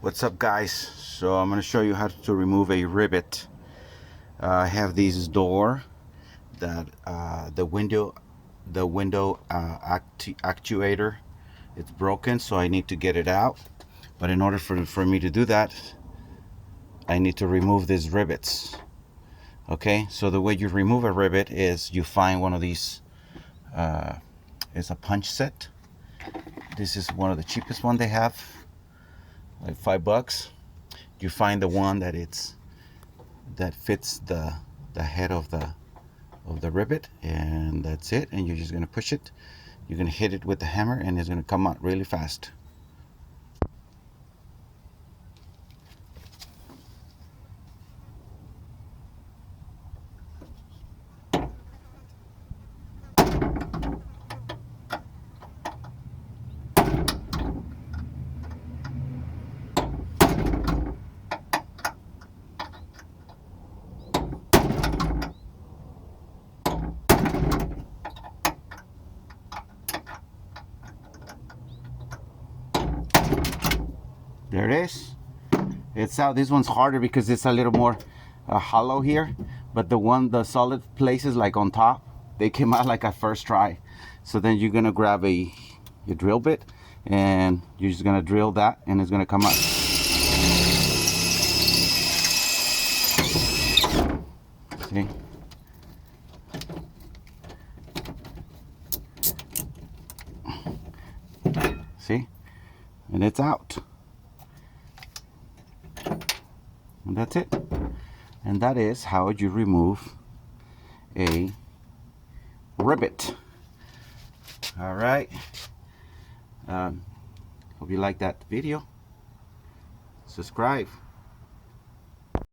What's up, guys? So I'm going to show you how to remove a rivet. I have this door that the window actuator, it's broken, so I need to get it out. But in order for me to do that, I need to remove these rivets. Okay, so the way you remove a rivet is you find one of these. It's a punch set. This is one of the cheapest one they have, like $5. You find the one that fits the head of the rivet, and that's it. And you're just going to push it. You're going to hit it with the hammer, and it's going to come out really fast. There it is. It's out. This one's harder because it's a little more hollow here, but the solid places like on top, they came out like a first try. So then you're gonna grab your drill bit, and you're just gonna drill that, and it's gonna come out. See? See? And it's out. And that's it. And that is how you remove a rivet. All right. Hope you like that video. Subscribe.